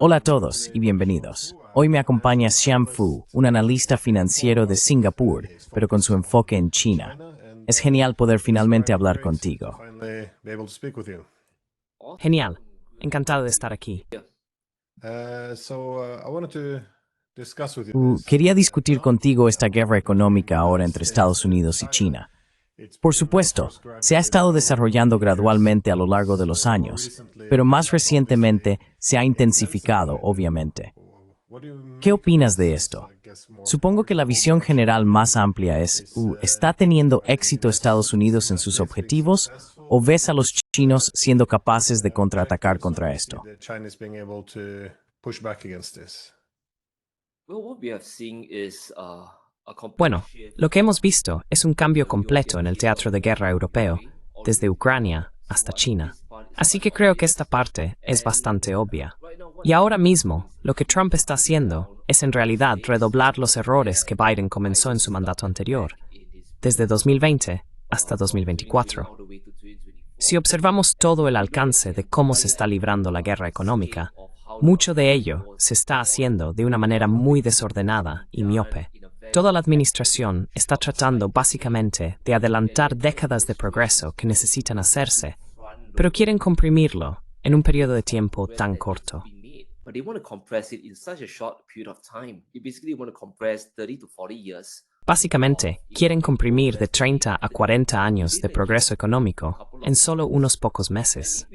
Hola a todos y bienvenidos. Hoy me acompaña Xian Fu, un analista financiero de Singapur, pero con su enfoque en China. Es genial poder finalmente hablar contigo. Genial. Encantado de estar aquí. Quería discutir contigo esta guerra económica ahora entre Estados Unidos y China. Por supuesto, se ha estado desarrollando gradualmente a lo largo de los años, pero más recientemente se ha intensificado, obviamente. ¿Qué opinas de esto? Supongo que la visión general más amplia es, ¿está teniendo éxito Estados Unidos en sus objetivos o ves a los chinos siendo capaces de contraatacar contra esto? Bueno, lo que hemos visto es un cambio completo en el teatro de guerra europeo, desde Ucrania hasta China. Así que creo que esta parte es bastante obvia. Y ahora mismo, lo que Trump está haciendo es en realidad redoblar los errores que Biden comenzó en su mandato anterior, desde 2020 hasta 2024. Si observamos todo el alcance de cómo se está librando la guerra económica, mucho de ello se está haciendo de una manera muy desordenada y miope. Toda la administración está tratando básicamente de adelantar décadas de progreso que necesitan hacerse, pero quieren comprimirlo en un periodo de tiempo tan corto. Básicamente, quieren comprimir de 30 a 40 años de progreso económico en solo unos pocos meses.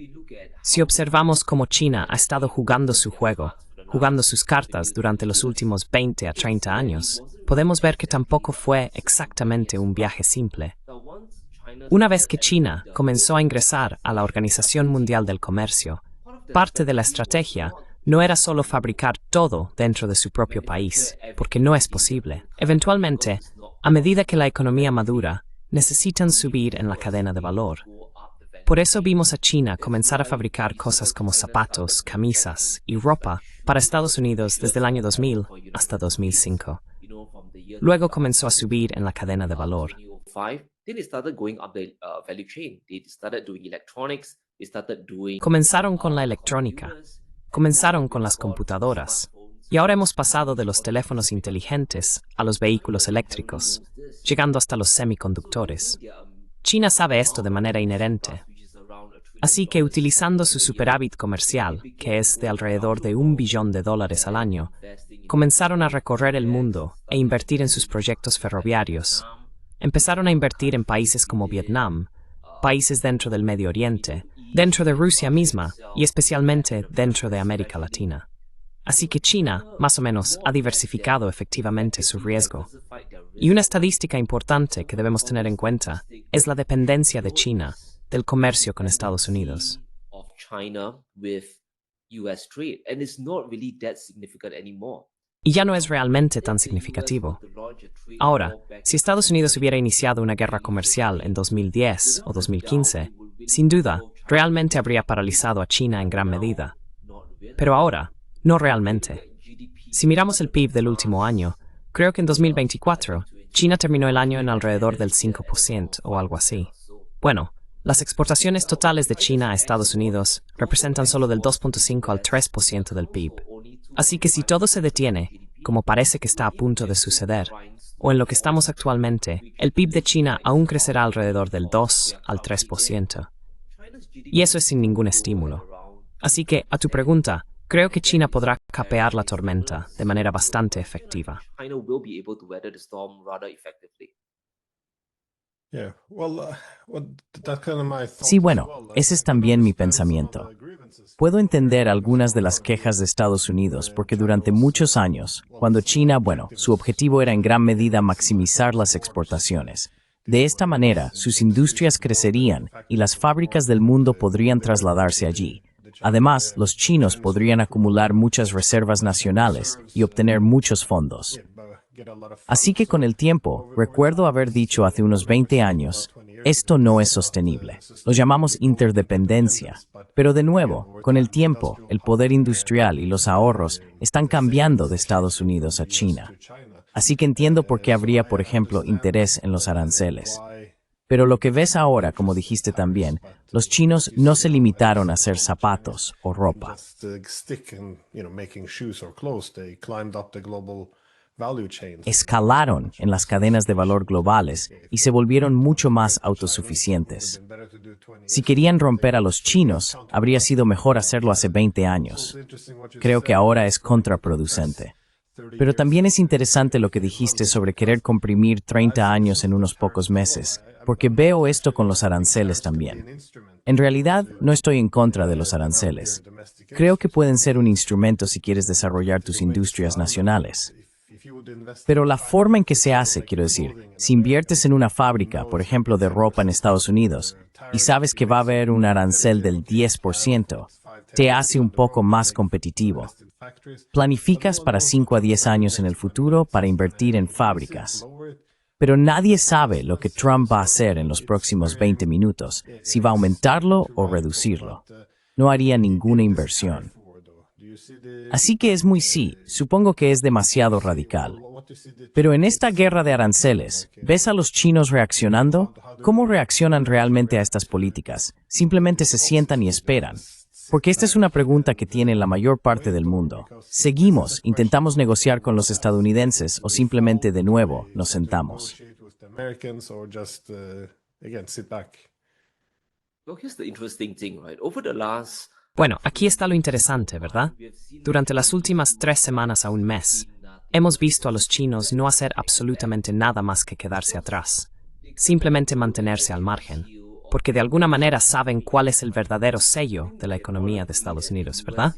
Si observamos cómo China ha estado jugando su juego, jugando sus cartas durante los últimos 20 a 30 años, podemos ver que tampoco fue exactamente un viaje simple. Una vez que China comenzó a ingresar a la Organización Mundial del Comercio, parte de la estrategia no era solo fabricar todo dentro de su propio país, porque no es posible. Eventualmente, a medida que la economía madura, necesitan subir en la cadena de valor. Por eso vimos a China comenzar a fabricar cosas como zapatos, camisas y ropa para Estados Unidos desde el año 2000 hasta 2005. Luego comenzó a subir en la cadena de valor. Comenzaron con la electrónica, comenzaron con las computadoras, y ahora hemos pasado de los teléfonos inteligentes a los vehículos eléctricos, llegando hasta los semiconductores. China sabe esto de manera inherente. Así que utilizando su superávit comercial, que es de alrededor de $1 billón al año, comenzaron a recorrer el mundo e invertir en sus proyectos ferroviarios. Empezaron a invertir en países como Vietnam, países dentro del Medio Oriente, dentro de Rusia misma y especialmente dentro de América Latina. Así que China, más o menos, ha diversificado efectivamente su riesgo. Y una estadística importante que debemos tener en cuenta es la dependencia de China del comercio con Estados Unidos. Y ya no es realmente tan significativo. Ahora, si Estados Unidos hubiera iniciado una guerra comercial en 2010 o 2015, sin duda, realmente habría paralizado a China en gran medida. Pero ahora, no realmente. Si miramos el PIB del último año, creo que en 2024, China terminó el año en alrededor del 5% o algo así. Bueno, las exportaciones totales de China a Estados Unidos representan solo del 2.5 al 3% del PIB. Así que si todo se detiene, como parece que está a punto de suceder, o en lo que estamos actualmente, el PIB de China aún crecerá alrededor del 2 al 3%. Y eso es sin ningún estímulo. Así que, a tu pregunta, creo que China podrá capear la tormenta de manera bastante efectiva. Sí, bueno, ese es también mi pensamiento. Puedo entender algunas de las quejas de Estados Unidos porque durante muchos años, cuando China, su objetivo era en gran medida maximizar las exportaciones. De esta manera, sus industrias crecerían y las fábricas del mundo podrían trasladarse allí. Además, los chinos podrían acumular muchas reservas nacionales y obtener muchos fondos. Así que con el tiempo, recuerdo haber dicho hace unos 20 años, esto no es sostenible. Lo llamamos interdependencia. Pero de nuevo, con el tiempo, el poder industrial y los ahorros están cambiando de Estados Unidos a China. Así que entiendo por qué habría, por ejemplo, interés en los aranceles. Pero lo que ves ahora, como dijiste también, los chinos no se limitaron a hacer zapatos o ropa. Escalaron en las cadenas de valor globales y se volvieron mucho más autosuficientes. Si querían romper a los chinos, habría sido mejor hacerlo hace 20 años. Creo que ahora es contraproducente. Pero también es interesante lo que dijiste sobre querer comprimir 30 años en unos pocos meses, porque veo esto con los aranceles también. En realidad, no estoy en contra de los aranceles. Creo que pueden ser un instrumento si quieres desarrollar tus industrias nacionales. Pero la forma en que se hace, quiero decir, si inviertes en una fábrica, por ejemplo, de ropa en Estados Unidos, y sabes que va a haber un arancel del 10%, te hace un poco más competitivo. Planificas para 5 a 10 años en el futuro para invertir en fábricas. Pero nadie sabe lo que Trump va a hacer en los próximos 20 minutos, si va a aumentarlo o reducirlo. No haría ninguna inversión. Así que es muy supongo que es demasiado radical. Pero en esta guerra de aranceles, ¿ves a los chinos reaccionando? ¿Cómo reaccionan realmente a estas políticas? ¿Simplemente se sientan y esperan? Porque esta es una pregunta que tiene la mayor parte del mundo. ¿Seguimos, intentamos negociar con los estadounidenses o simplemente de nuevo nos sentamos? Bueno, aquí está lo interesante, ¿verdad? Durante las últimas 3 semanas a un mes, hemos visto a los chinos no hacer absolutamente nada más que quedarse atrás. Simplemente mantenerse al margen. Porque de alguna manera saben cuál es el verdadero sello de la economía de Estados Unidos, ¿verdad?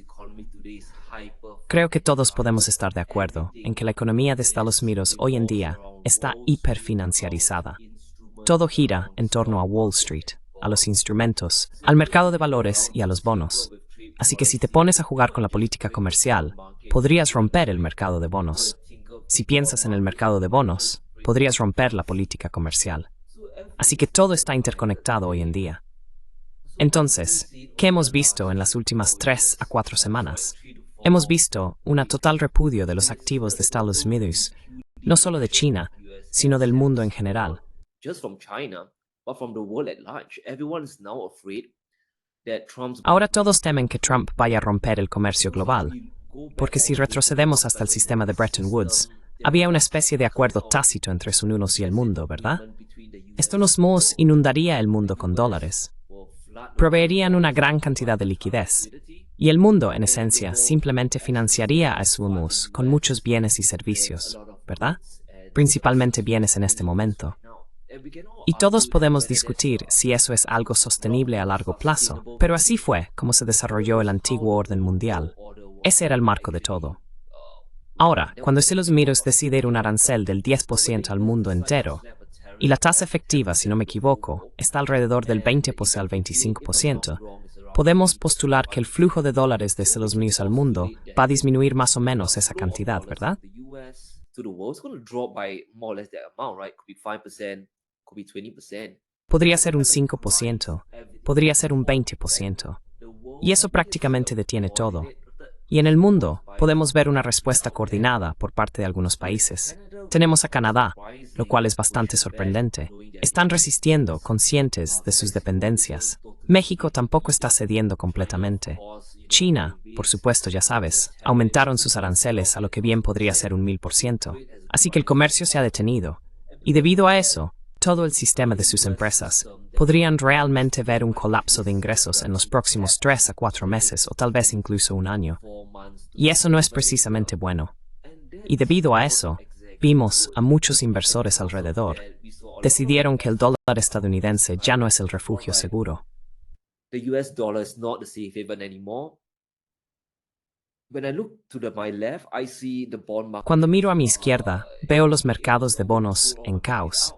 Creo que todos podemos estar de acuerdo en que la economía de Estados Unidos hoy en día está hiperfinanciarizada. Todo gira en torno a Wall Street, a los instrumentos, al mercado de valores y a los bonos. Así que si te pones a jugar con la política comercial, podrías romper el mercado de bonos. Si piensas en el mercado de bonos, podrías romper la política comercial. Así que todo está interconectado hoy en día. Entonces, ¿qué hemos visto en las últimas 3 a 4 semanas? Hemos visto un total repudio de los activos de Estados Unidos, no solo de China, sino del mundo en general. Ahora todos temen que Trump vaya a romper el comercio global, porque si retrocedemos hasta el sistema de Bretton Woods, había una especie de acuerdo tácito entre Estados Unidos y el mundo, ¿verdad? Estos nos inundaría el mundo con dólares. Proveerían una gran cantidad de liquidez. Y el mundo, en esencia, simplemente financiaría a Estados con muchos bienes y servicios, ¿verdad? Principalmente bienes en este momento. Y todos podemos discutir si eso es algo sostenible a largo plazo, pero así fue como se desarrolló el antiguo orden mundial. Ese era el marco de todo. Ahora, cuando Estados Unidos decide ir un arancel del 10% al mundo entero, y la tasa efectiva, si no me equivoco, está alrededor del 20% al 25%, podemos postular que el flujo de dólares de Estados Unidos al mundo va a disminuir más o menos esa cantidad, ¿verdad? Podría ser un 5%, podría ser un 20%. Y eso prácticamente detiene todo. Y en el mundo podemos ver una respuesta coordinada por parte de algunos países. Tenemos a Canadá, lo cual es bastante sorprendente. Están resistiendo, conscientes de sus dependencias. México tampoco está cediendo completamente. China, por supuesto, ya sabes, aumentaron sus aranceles a lo que bien podría ser un 1000%. Así que el comercio se ha detenido. Y debido a eso, todo el sistema de sus empresas podrían realmente ver un colapso de ingresos en los próximos 3 a 4 meses o tal vez incluso un año. Y eso no es precisamente bueno. Y debido a eso, vimos a muchos inversores alrededor. Decidieron que el dólar estadounidense ya no es el refugio seguro. Cuando miro a mi izquierda, veo los mercados de bonos en caos.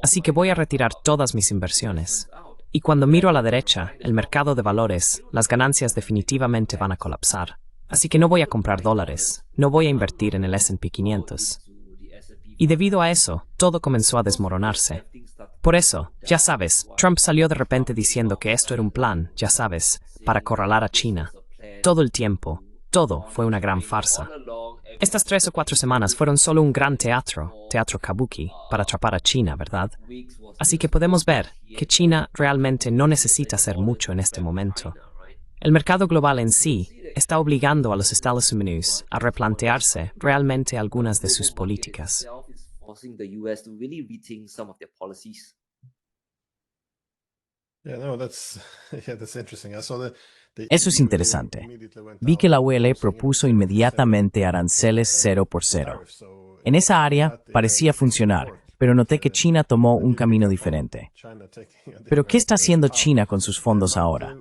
Así que voy a retirar todas mis inversiones. Y cuando miro a la derecha, el mercado de valores, las ganancias definitivamente van a colapsar. Así que no voy a comprar dólares, no voy a invertir en el S&P 500. Y debido a eso, todo comenzó a desmoronarse. Por eso, ya sabes, Trump salió de repente diciendo que esto era un plan, ya sabes, para acorralar a China. Todo el tiempo, todo fue una gran farsa. Estas 3 o 4 semanas fueron solo un gran teatro kabuki, para atrapar a China, ¿verdad? Así que podemos ver que China realmente no necesita hacer mucho en este momento. El mercado global en sí está obligando a los Estados Unidos a replantearse realmente algunas de sus políticas. Eso es interesante. Vi que la UL propuso inmediatamente aranceles 0%. En esa área parecía funcionar, pero noté que China tomó un camino diferente. Pero ¿qué está haciendo China con sus fondos ahora?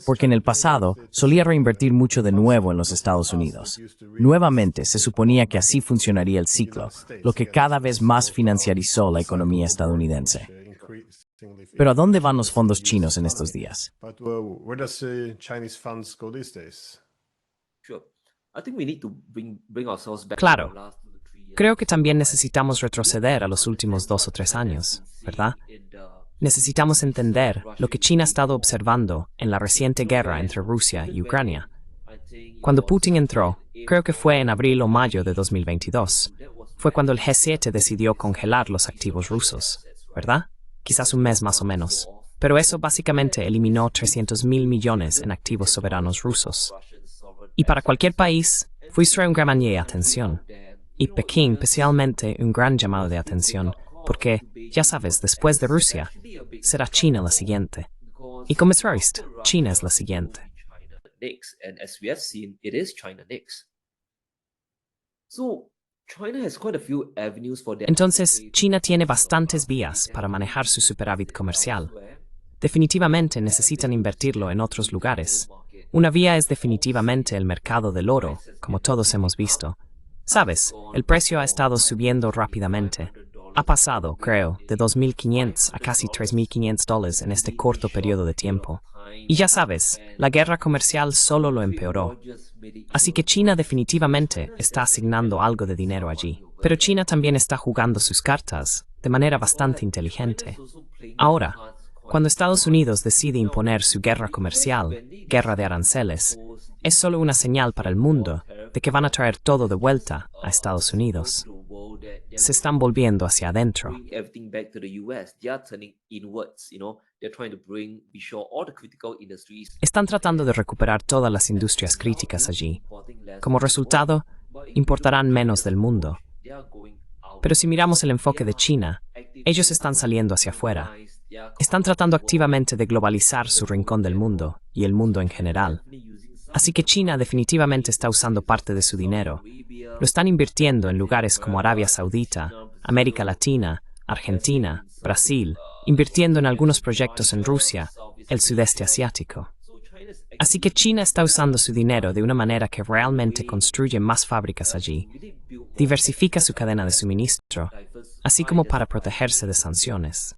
Porque en el pasado solía reinvertir mucho de nuevo en los Estados Unidos. Nuevamente se suponía que así funcionaría el ciclo, lo que cada vez más financiarizó la economía estadounidense. Pero ¿a dónde van los fondos chinos en estos días? Claro, creo que también necesitamos retroceder a los últimos 2 o 3 años, ¿verdad? Necesitamos entender lo que China ha estado observando en la reciente guerra entre Rusia y Ucrania. Cuando Putin entró, creo que fue en abril o mayo de 2022, fue cuando el G7 decidió congelar los activos rusos, ¿verdad? Quizás un mes más o menos. Pero eso básicamente eliminó 300.000 millones en activos soberanos rusos. Y para cualquier país, fue un gran llamado de atención. Y Pekín especialmente un gran llamado de atención, porque, ya sabes, después de Rusia, será China la siguiente. Y como es Roist, China es la siguiente. Entonces, China tiene bastantes vías para manejar su superávit comercial. Definitivamente necesitan invertirlo en otros lugares. Una vía es definitivamente el mercado del oro, como todos hemos visto. Sabes, el precio ha estado subiendo rápidamente. Ha pasado, creo, de $2.500 a casi $3.500 en este corto periodo de tiempo. Y ya sabes, la guerra comercial solo lo empeoró. Así que China definitivamente está asignando algo de dinero allí. Pero China también está jugando sus cartas de manera bastante inteligente. Ahora, cuando Estados Unidos decide imponer su guerra comercial, guerra de aranceles, es solo una señal para el mundo de que van a traer todo de vuelta a Estados Unidos. Se están volviendo hacia adentro. Están tratando de recuperar todas las industrias críticas allí. Como resultado, importarán menos del mundo. Pero si miramos el enfoque de China, ellos están saliendo hacia afuera. Están tratando activamente de globalizar su rincón del mundo y el mundo en general. Así que China definitivamente está usando parte de su dinero. Lo están invirtiendo en lugares como Arabia Saudita, América Latina, Argentina, Brasil, invirtiendo en algunos proyectos en Rusia, el sudeste asiático. Así que China está usando su dinero de una manera que realmente construye más fábricas allí, diversifica su cadena de suministro, así como para protegerse de sanciones.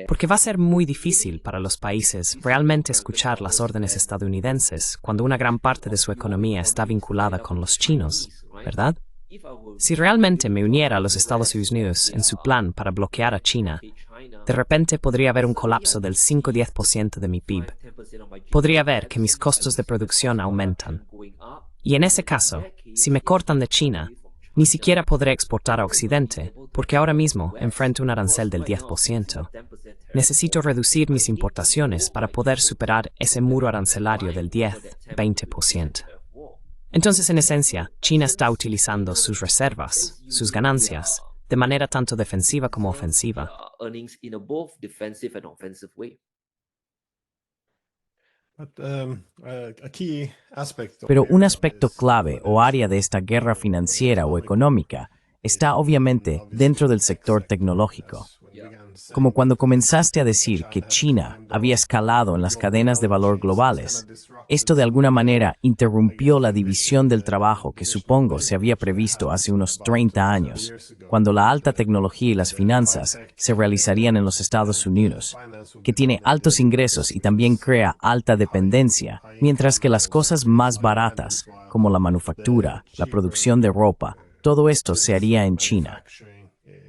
Porque va a ser muy difícil para los países realmente escuchar las órdenes estadounidenses cuando una gran parte de su economía está vinculada con los chinos, ¿verdad? Si realmente me uniera a los Estados Unidos en su plan para bloquear a China, de repente podría haber un colapso del 5-10% de mi PIB. Podría ver que mis costos de producción aumentan. Y en ese caso, si me cortan de China, ni siquiera podré exportar a Occidente, porque ahora mismo enfrento un arancel del 10%. Necesito reducir mis importaciones para poder superar ese muro arancelario del 10-20%. Entonces, en esencia, China está utilizando sus reservas, sus ganancias, de manera tanto defensiva como ofensiva. Pero un aspecto clave o área de esta guerra financiera o económica está obviamente dentro del sector tecnológico. Como cuando comenzaste a decir que China había escalado en las cadenas de valor globales, esto de alguna manera interrumpió la división del trabajo que supongo se había previsto hace unos 30 años, cuando la alta tecnología y las finanzas se realizarían en los Estados Unidos, que tiene altos ingresos y también crea alta dependencia, mientras que las cosas más baratas, como la manufactura, la producción de ropa, todo esto se haría en China.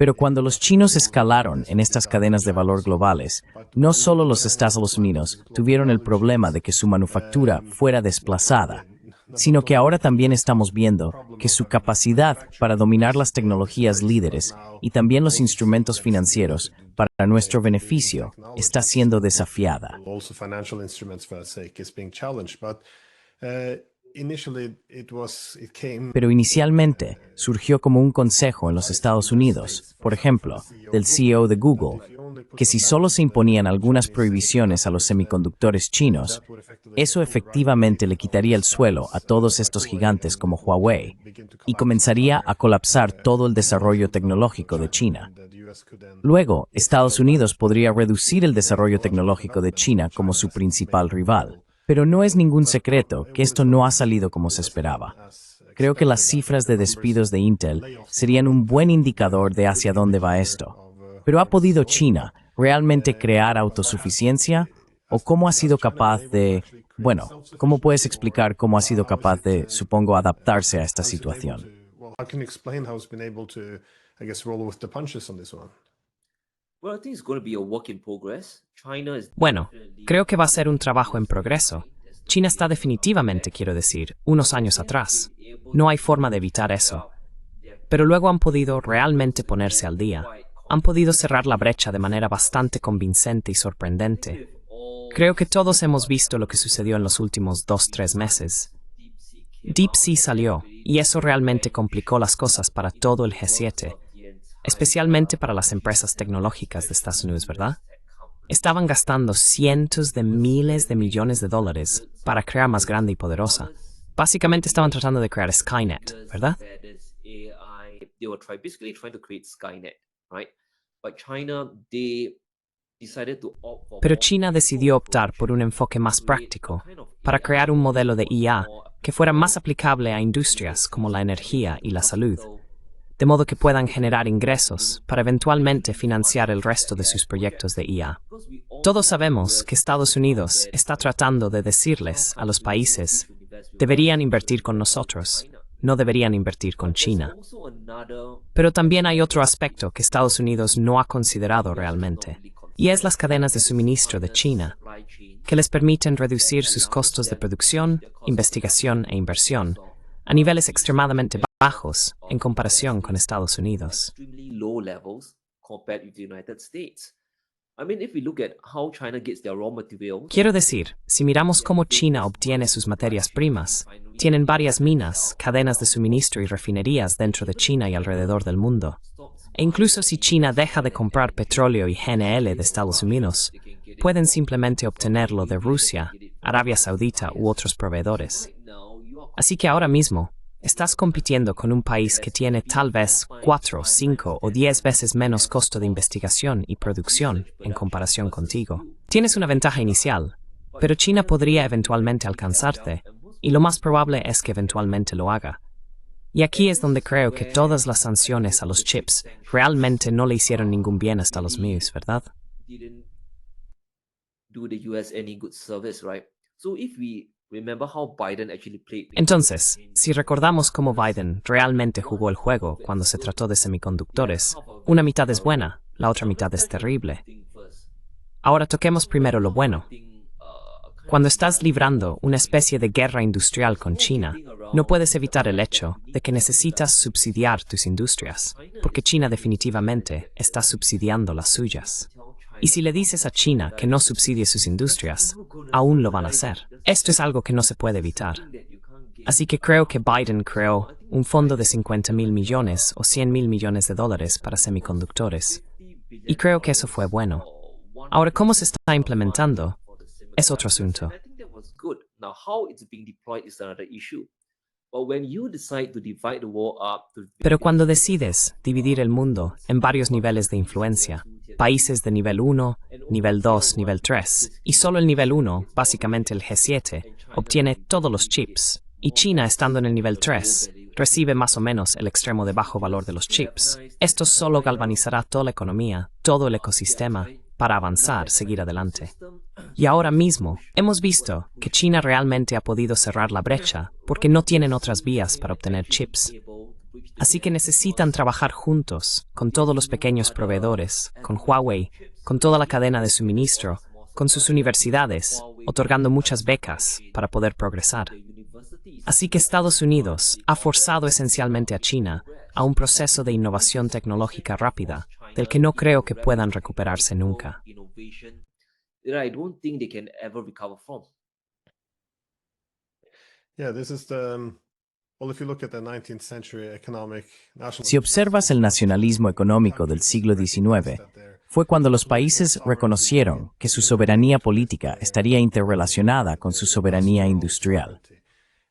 Pero cuando los chinos escalaron en estas cadenas de valor globales, no solo los Estados Unidos tuvieron el problema de que su manufactura fuera desplazada, sino que ahora también estamos viendo que su capacidad para dominar las tecnologías líderes y también los instrumentos financieros para nuestro beneficio está siendo desafiada. Pero inicialmente surgió como un consejo en los Estados Unidos, por ejemplo, del CEO de Google, que si solo se imponían algunas prohibiciones a los semiconductores chinos, eso efectivamente le quitaría el suelo a todos estos gigantes como Huawei y comenzaría a colapsar todo el desarrollo tecnológico de China. Luego, Estados Unidos podría reducir el desarrollo tecnológico de China como su principal rival. Pero no es ningún secreto que esto no ha salido como se esperaba. Creo que las cifras de despidos de Intel serían un buen indicador de hacia dónde va esto. Pero ¿ha podido China realmente crear autosuficiencia? ¿O cómo ha sido capaz de... Bueno, ¿cómo puedes explicar cómo ha sido capaz de, supongo, adaptarse a esta situación? Bueno, creo que va a ser un trabajo en progreso. China está definitivamente, quiero decir, unos años atrás. No hay forma de evitar eso. Pero luego han podido realmente ponerse al día. Han podido cerrar la brecha de manera bastante convincente y sorprendente. Creo que todos hemos visto lo que sucedió en los últimos 2-3 meses. DeepSeek salió, y eso realmente complicó las cosas para todo el G7. Especialmente para las empresas tecnológicas de Estados Unidos, ¿verdad? Estaban gastando cientos de miles de millones de dólares para crear más grande y poderosa. Básicamente estaban tratando de crear Skynet, ¿verdad? Pero China decidió optar por un enfoque más práctico, para crear un modelo de IA que fuera más aplicable a industrias como la energía y la salud, de modo que puedan generar ingresos para eventualmente financiar el resto de sus proyectos de IA. Todos sabemos que Estados Unidos está tratando de decirles a los países, deberían invertir con nosotros, no deberían invertir con China. Pero también hay otro aspecto que Estados Unidos no ha considerado realmente, y es las cadenas de suministro de China, que les permiten reducir sus costos de producción, investigación e inversión a niveles extremadamente bajos en comparación con Estados Unidos. Quiero decir, si miramos cómo China obtiene sus materias primas, tienen varias minas, cadenas de suministro y refinerías dentro de China y alrededor del mundo. E incluso si China deja de comprar petróleo y GNL de Estados Unidos, pueden simplemente obtenerlo de Rusia, Arabia Saudita u otros proveedores. Así que ahora mismo, estás compitiendo con un país que tiene tal vez 4, 5 o 10 veces menos costo de investigación y producción en comparación contigo. Tienes una ventaja inicial, pero China podría eventualmente alcanzarte, y lo más probable es que eventualmente lo haga. Y aquí es donde creo que todas las sanciones a los chips realmente no le hicieron ningún bien a Estados Unidos, ¿verdad? Entonces, si recordamos cómo Biden realmente jugó el juego cuando se trató de semiconductores, una mitad es buena, la otra mitad es terrible. Ahora toquemos primero lo bueno. Cuando estás librando una especie de guerra industrial con China, no puedes evitar el hecho de que necesitas subsidiar tus industrias, porque China definitivamente está subsidiando las suyas. Y si le dices a China que no subsidie sus industrias, aún lo van a hacer. Esto es algo que no se puede evitar. Así que creo que Biden creó un fondo de 50.000 millones o 100.000 millones de dólares para semiconductores. Y creo que eso fue bueno. Ahora, ¿cómo se está implementando? Es otro asunto. Pero cuando decides dividir el mundo en varios niveles de influencia, países de nivel 1, nivel 2, nivel 3, y solo el nivel 1, básicamente el G7, obtiene todos los chips, y China, estando en el nivel 3, recibe más o menos el extremo de bajo valor de los chips. Esto solo galvanizará toda la economía, todo el ecosistema, para avanzar, seguir adelante. Y ahora mismo, hemos visto que China realmente ha podido cerrar la brecha porque no tienen otras vías para obtener chips. Así que necesitan trabajar juntos con todos los pequeños proveedores, con Huawei, con toda la cadena de suministro, con sus universidades, otorgando muchas becas para poder progresar. Así que Estados Unidos ha forzado esencialmente a China a un proceso de innovación tecnológica rápida, del que no creo que puedan recuperarse nunca. Si observas el nacionalismo económico del siglo XIX, fue cuando los países reconocieron que su soberanía política estaría interrelacionada con su soberanía industrial.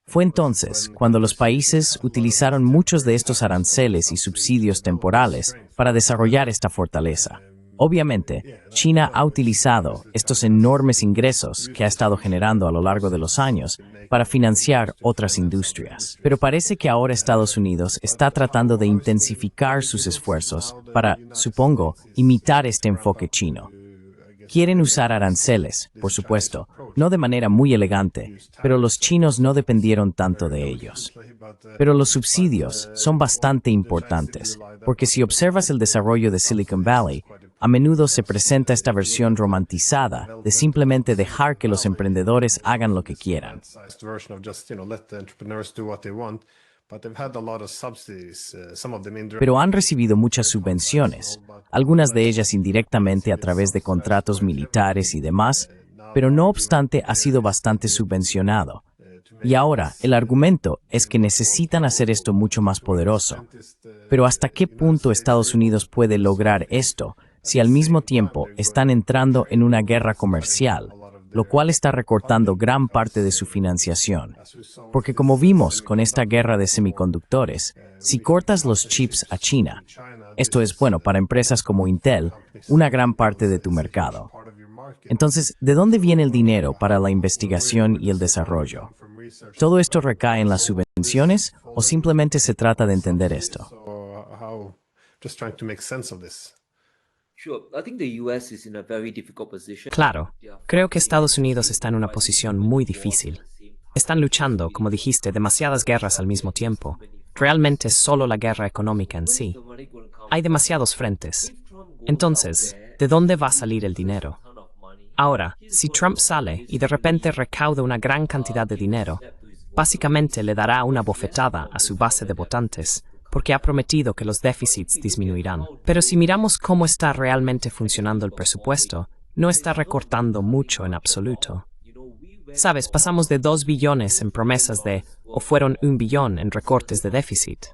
Fue entonces cuando los países utilizaron muchos de estos aranceles y subsidios temporales para desarrollar esta fortaleza. Obviamente, China ha utilizado estos enormes ingresos que ha estado generando a lo largo de los años para financiar otras industrias. Pero parece que ahora Estados Unidos está tratando de intensificar sus esfuerzos para, supongo, imitar este enfoque chino. Quieren usar aranceles, por supuesto, no de manera muy elegante, pero los chinos no dependieron tanto de ellos. Pero los subsidios son bastante importantes, porque si observas el desarrollo de Silicon Valley, a menudo se presenta esta versión romantizada de simplemente dejar que los emprendedores hagan lo que quieran. Pero han recibido muchas subvenciones, algunas de ellas indirectamente a través de contratos militares y demás, pero no obstante ha sido bastante subvencionado. Y ahora, el argumento es que necesitan hacer esto mucho más poderoso. Pero ¿hasta qué punto Estados Unidos puede lograr esto si al mismo tiempo están entrando en una guerra comercial, lo cual está recortando gran parte de su financiación? Porque como vimos con esta guerra de semiconductores, si cortas los chips a China, esto es bueno para empresas como Intel, una gran parte de tu mercado. Entonces, ¿de dónde viene el dinero para la investigación y el desarrollo? ¿Todo esto recae en las subvenciones o simplemente se trata de entender esto? Claro, creo que Estados Unidos está en una posición muy difícil. Están luchando, como dijiste, demasiadas guerras al mismo tiempo. Realmente es solo la guerra económica en sí. Hay demasiados frentes. Entonces, ¿de dónde va a salir el dinero? Ahora, si Trump sale y de repente recauda una gran cantidad de dinero, básicamente le dará una bofetada a su base de votantes, porque ha prometido que los déficits disminuirán. Pero si miramos cómo está realmente funcionando el presupuesto, no está recortando mucho en absoluto. Sabes, pasamos de 2 billones en promesas o fueron 1 billón en recortes de déficit.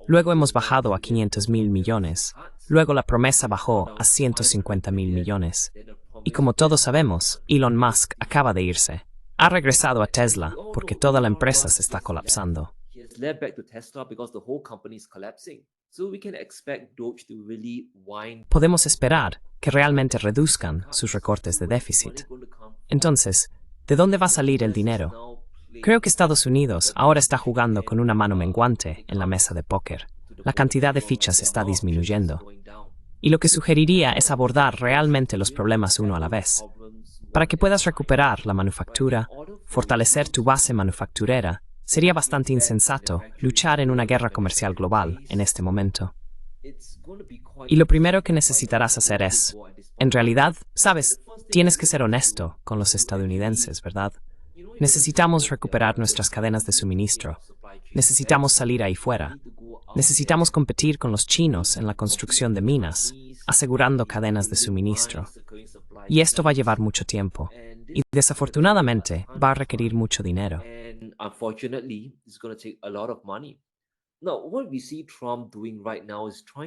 Luego hemos bajado a 500.000 millones. Luego la promesa bajó a 150.000 millones. Y como todos sabemos, Elon Musk acaba de irse. Ha regresado a Tesla porque toda la empresa se está colapsando. Podemos esperar que realmente reduzcan sus recortes de déficit. Entonces, ¿de dónde va a salir el dinero? Creo que Estados Unidos ahora está jugando con una mano menguante en la mesa de póker. La cantidad de fichas está disminuyendo. Y lo que sugeriría es abordar realmente los problemas uno a la vez. Para que puedas recuperar la manufactura, fortalecer tu base manufacturera, sería bastante insensato luchar en una guerra comercial global en este momento. Y lo primero que necesitarás hacer es, en realidad, sabes, tienes que ser honesto con los estadounidenses, ¿verdad? Necesitamos recuperar nuestras cadenas de suministro. Necesitamos salir ahí fuera. Necesitamos competir con los chinos en la construcción de minas, asegurando cadenas de suministro. Y esto va a llevar mucho tiempo. Y desafortunadamente va a requerir mucho dinero.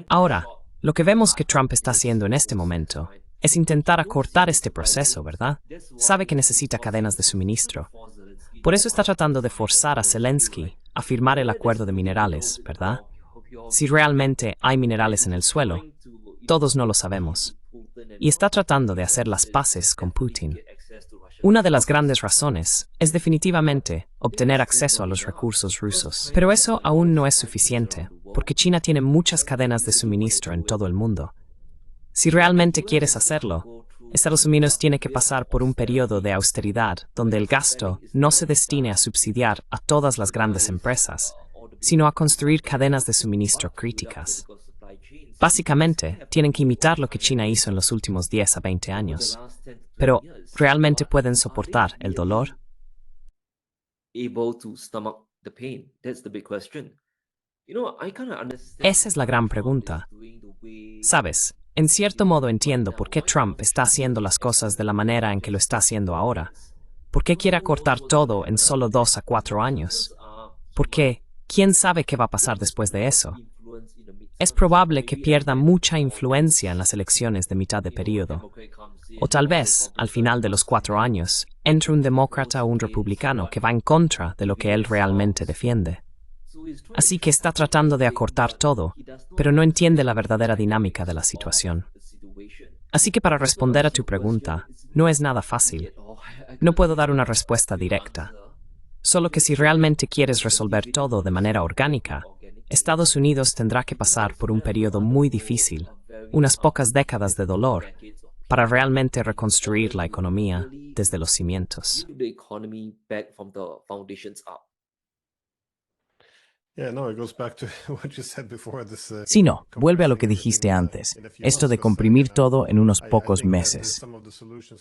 Ahora, lo que vemos que Trump está haciendo en este momento es intentar acortar este proceso, ¿verdad? Sabe que necesita cadenas de suministro. Por eso está tratando de forzar a Zelensky a firmar el acuerdo de minerales, ¿verdad? Si realmente hay minerales en el suelo, todos no lo sabemos. Y está tratando de hacer las paces con Putin. Una de las grandes razones es definitivamente obtener acceso a los recursos rusos. Pero eso aún no es suficiente, porque China tiene muchas cadenas de suministro en todo el mundo. Si realmente quieres hacerlo, Estados Unidos tiene que pasar por un periodo de austeridad donde el gasto no se destine a subsidiar a todas las grandes empresas, sino a construir cadenas de suministro críticas. Básicamente, tienen que imitar lo que China hizo en los últimos 10 a 20 años. Pero, ¿realmente pueden soportar el dolor? Esa es la gran pregunta. Sabes, en cierto modo entiendo por qué Trump está haciendo las cosas de la manera en que lo está haciendo ahora. ¿Por qué quiere acortar todo en solo 2 a 4 años? Porque, ¿quién sabe qué va a pasar después de eso? Es probable que pierda mucha influencia en las elecciones de mitad de periodo. O tal vez, al final de los 4 años, entre un demócrata o un republicano que va en contra de lo que él realmente defiende. Así que está tratando de acortar todo, pero no entiende la verdadera dinámica de la situación. Así que para responder a tu pregunta, no es nada fácil. No puedo dar una respuesta directa. Solo que si realmente quieres resolver todo de manera orgánica, Estados Unidos tendrá que pasar por un periodo muy difícil, unas pocas décadas de dolor, para realmente reconstruir la economía desde los cimientos. Sí, no, vuelve a lo que dijiste antes, esto de comprimir todo en unos pocos meses.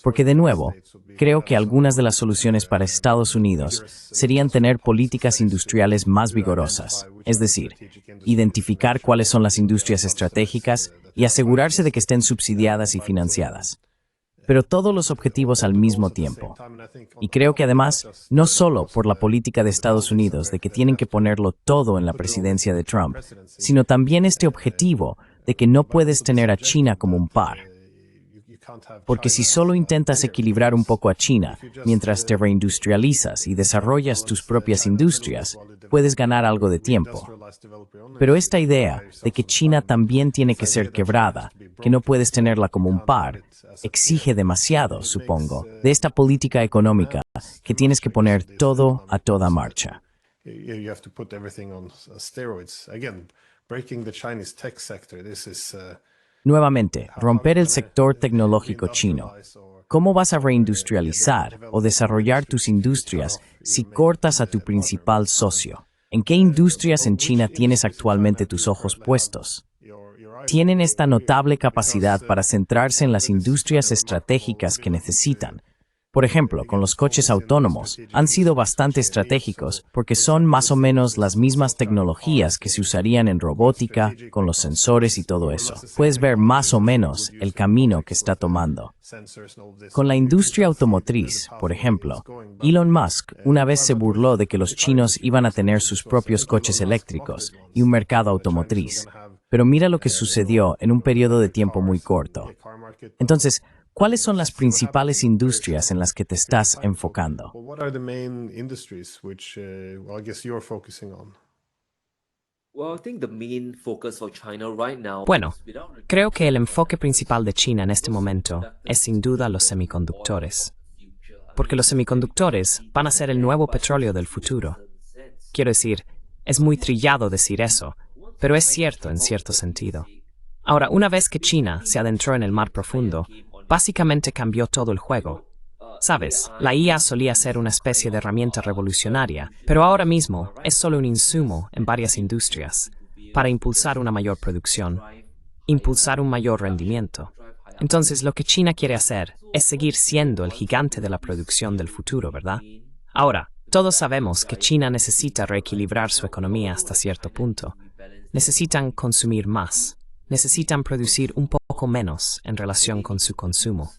Porque de nuevo, creo que algunas de las soluciones para Estados Unidos serían tener políticas industriales más vigorosas, es decir, identificar cuáles son las industrias estratégicas y asegurarse de que estén subsidiadas y financiadas. Pero todos los objetivos al mismo tiempo. Y creo que además, no solo por la política de Estados Unidos de que tienen que ponerlo todo en la presidencia de Trump, sino también este objetivo de que no puedes tener a China como un par. Porque si solo intentas equilibrar un poco a China, mientras te reindustrializas y desarrollas tus propias industrias, puedes ganar algo de tiempo. Pero esta idea de que China también tiene que ser quebrada, que no puedes tenerla como un par, exige demasiado, supongo, de esta política económica que tienes que poner todo a toda marcha. Nuevamente, romper el sector tecnológico chino. ¿Cómo vas a reindustrializar o desarrollar tus industrias si cortas a tu principal socio? ¿En qué industrias en China tienes actualmente tus ojos puestos? Tienen esta notable capacidad para centrarse en las industrias estratégicas que necesitan. Por ejemplo, con los coches autónomos, han sido bastante estratégicos porque son más o menos las mismas tecnologías que se usarían en robótica, con los sensores y todo eso. Puedes ver más o menos el camino que está tomando. Con la industria automotriz, por ejemplo, Elon Musk una vez se burló de que los chinos iban a tener sus propios coches eléctricos y un mercado automotriz. Pero mira lo que sucedió en un periodo de tiempo muy corto. Entonces, ¿cuáles son las principales industrias en las que te estás enfocando? Bueno, creo que el enfoque principal de China en este momento es sin duda los semiconductores. Porque los semiconductores van a ser el nuevo petróleo del futuro. Quiero decir, es muy trillado decir eso, pero es cierto en cierto sentido. Ahora, una vez que China se adentró en el mar profundo, básicamente cambió todo el juego. Sabes, la IA solía ser una especie de herramienta revolucionaria, pero ahora mismo es solo un insumo en varias industrias para impulsar una mayor producción, impulsar un mayor rendimiento. Entonces, lo que China quiere hacer es seguir siendo el gigante de la producción del futuro, ¿verdad? Ahora, todos sabemos que China necesita reequilibrar su economía hasta cierto punto. Necesitan consumir más. Necesitan producir un poco menos en relación con su consumo.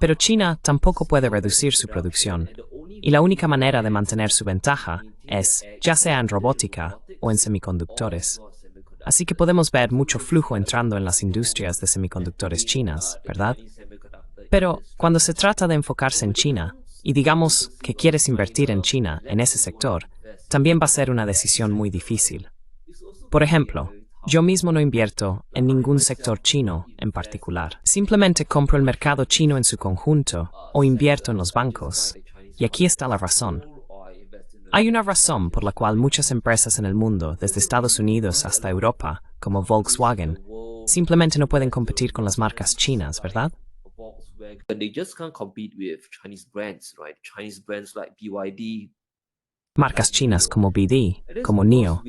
Pero China tampoco puede reducir su producción, y la única manera de mantener su ventaja es, ya sea en robótica o en semiconductores. Así que podemos ver mucho flujo entrando en las industrias de semiconductores chinas, ¿verdad? Pero cuando se trata de enfocarse en China, y digamos que quieres invertir en China, en ese sector, también va a ser una decisión muy difícil. Por ejemplo, yo mismo no invierto en ningún sector chino en particular. Simplemente compro el mercado chino en su conjunto o invierto en los bancos. Y aquí está la razón. Hay una razón por la cual muchas empresas en el mundo, desde Estados Unidos hasta Europa, como Volkswagen, simplemente no pueden competir con las marcas chinas, ¿verdad? They just can't compete with Chinese brands, right? Chinese brands like BYD. Marcas chinas como BD, como NIO.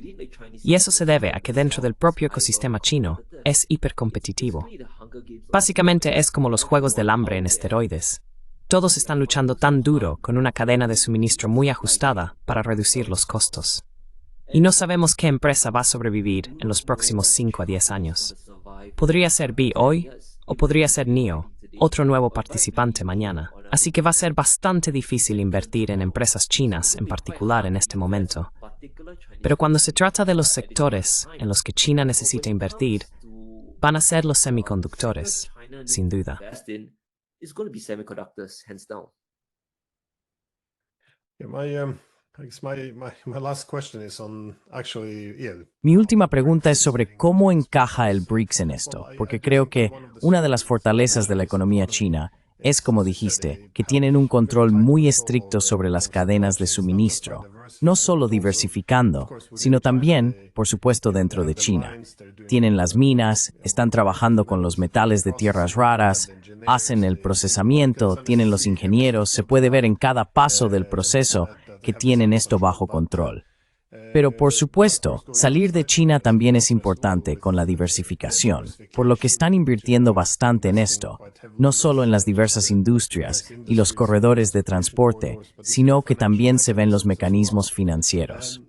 Y eso se debe a que dentro del propio ecosistema chino es hipercompetitivo. Básicamente es como los juegos del hambre en esteroides. Todos están luchando tan duro con una cadena de suministro muy ajustada para reducir los costos. Y no sabemos qué empresa va a sobrevivir en los próximos 5 a 10 años. Podría ser B hoy o podría ser NIO, otro nuevo participante mañana. Así que va a ser bastante difícil invertir en empresas chinas en particular en este momento. Pero cuando se trata de los sectores en los que China necesita invertir, van a ser los semiconductores, sin duda. It's going to be semiconductors, hands down. Yeah, I guess my last question is on actually, Mi última pregunta es sobre cómo encaja el BRICS en esto, porque creo que una de las fortalezas de la economía china es, como dijiste, que tienen un control muy estricto sobre las cadenas de suministro, no solo diversificando, sino también, por supuesto, dentro de China. Tienen las minas, están trabajando con los metales de tierras raras, hacen el procesamiento, tienen los ingenieros, se puede ver en cada paso del proceso que tienen esto bajo control. Pero por supuesto, salir de China también es importante con la diversificación, por lo que están invirtiendo bastante en esto, no solo en las diversas industrias y los corredores de transporte, sino que también se ven los mecanismos financieros.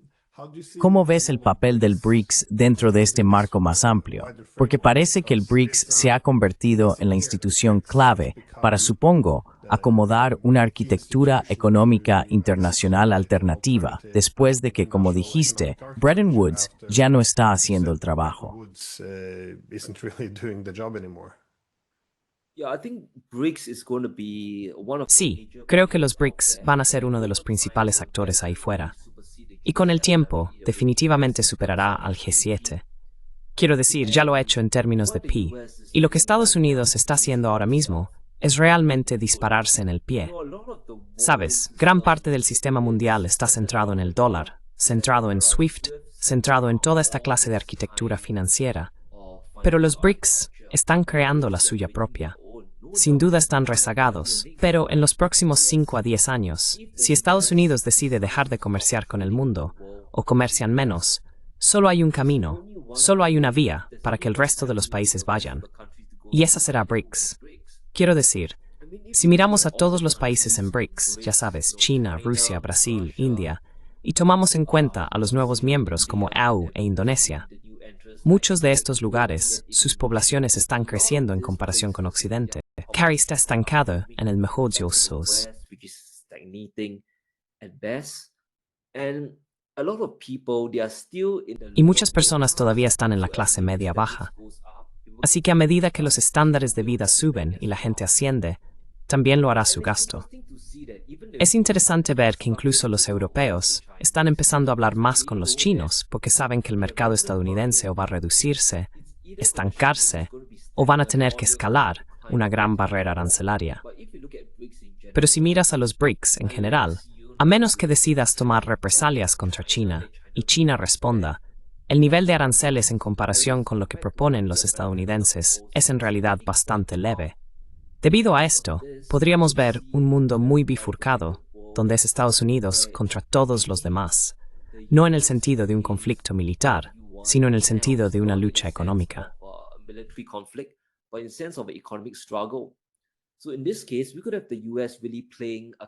¿Cómo ves el papel del BRICS dentro de este marco más amplio? Porque parece que el BRICS se ha convertido en la institución clave para, supongo, acomodar una arquitectura económica internacional alternativa, después de que, como dijiste, Bretton Woods ya no está haciendo el trabajo. Sí, creo que los BRICS van a ser uno de los principales actores ahí fuera. Y con el tiempo, definitivamente superará al G7. Quiero decir, ya lo ha hecho en términos de PIB. Y lo que Estados Unidos está haciendo ahora mismo es realmente dispararse en el pie. Sabes, gran parte del sistema mundial está centrado en el dólar, centrado en SWIFT, centrado en toda esta clase de arquitectura financiera. Pero los BRICS están creando la suya propia. Sin duda están rezagados, pero en los próximos 5 a 10 años, si Estados Unidos decide dejar de comerciar con el mundo, o comercian menos, solo hay un camino, solo hay una vía para que el resto de los países vayan. Y esa será BRICS. Quiero decir, si miramos a todos los países en BRICS, ya sabes, China, Rusia, Brasil, India, y tomamos en cuenta a los nuevos miembros como AU e Indonesia, muchos de estos lugares, sus poblaciones están creciendo en comparación con Occidente. Cari está estancado en el mejor de los casos. Y muchas personas todavía están en la clase media baja. Así que a medida que los estándares de vida suben y la gente asciende, también lo hará su gasto. Es interesante ver que incluso los europeos están empezando a hablar más con los chinos porque saben que el mercado estadounidense o va a reducirse, estancarse o van a tener que escalar una gran barrera arancelaria. Pero si miras a los BRICS en general, a menos que decidas tomar represalias contra China y China responda, el nivel de aranceles en comparación con lo que proponen los estadounidenses es en realidad bastante leve. Debido a esto, podríamos ver un mundo muy bifurcado, donde es Estados Unidos contra todos los demás, no en el sentido de un conflicto militar, sino en el sentido de una lucha económica.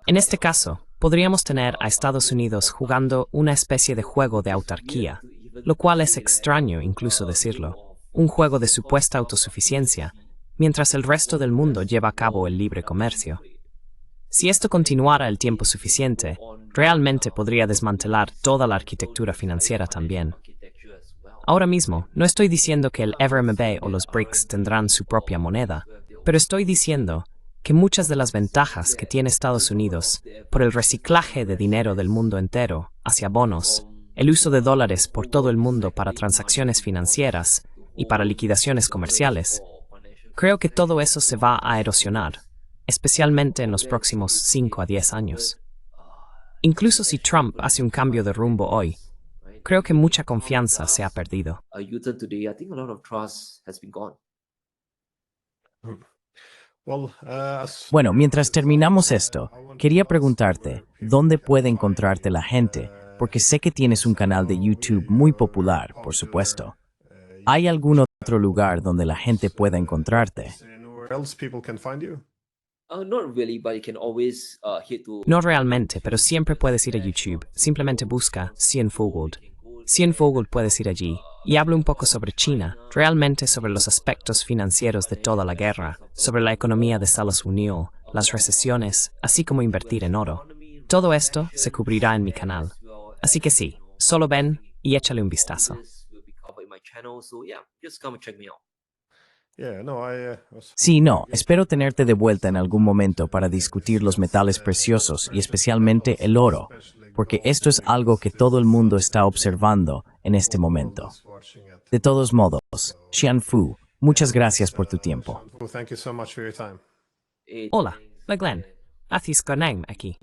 En este caso, podríamos tener a Estados Unidos jugando una especie de juego de autarquía, lo cual es extraño incluso decirlo, un juego de supuesta autosuficiencia, mientras el resto del mundo lleva a cabo el libre comercio. Si esto continuara el tiempo suficiente, realmente podría desmantelar toda la arquitectura financiera también. Ahora mismo, no estoy diciendo que el FRMB o los BRICS tendrán su propia moneda, pero estoy diciendo que muchas de las ventajas que tiene Estados Unidos por el reciclaje de dinero del mundo entero hacia bonos, el uso de dólares por todo el mundo para transacciones financieras y para liquidaciones comerciales, creo que todo eso se va a erosionar, especialmente en los próximos 5 a 10 años. Incluso si Trump hace un cambio de rumbo hoy, creo que mucha confianza se ha perdido. Bueno, mientras terminamos esto, quería preguntarte, ¿dónde puede encontrarte la gente? Porque sé que tienes un canal de YouTube muy popular, por supuesto. ¿Hay algún otro lugar donde la gente pueda encontrarte? Where else people can find you? Not really, but you can always hit to. No realmente, pero siempre puedes ir a YouTube. Simplemente busca Cienfuegund. Cienfuegund puedes ir allí. Y hablo un poco sobre China, realmente sobre los aspectos financieros de toda la guerra, sobre la economía de Estados Unidos, las recesiones, así como invertir en oro. Todo esto se cubrirá en mi canal. Así que sí, solo ven y échale un vistazo. This will be covered in my channel, so yeah, just come and check me out. Yeah, no, Sí, no, espero tenerte de vuelta en algún momento para discutir los metales preciosos y especialmente el oro, porque esto es algo que todo el mundo está observando en este momento. De todos modos, Xianfu, muchas gracias por tu tiempo. Thank you so much for your time. Hola, la Glenn. Athis Glenn aquí.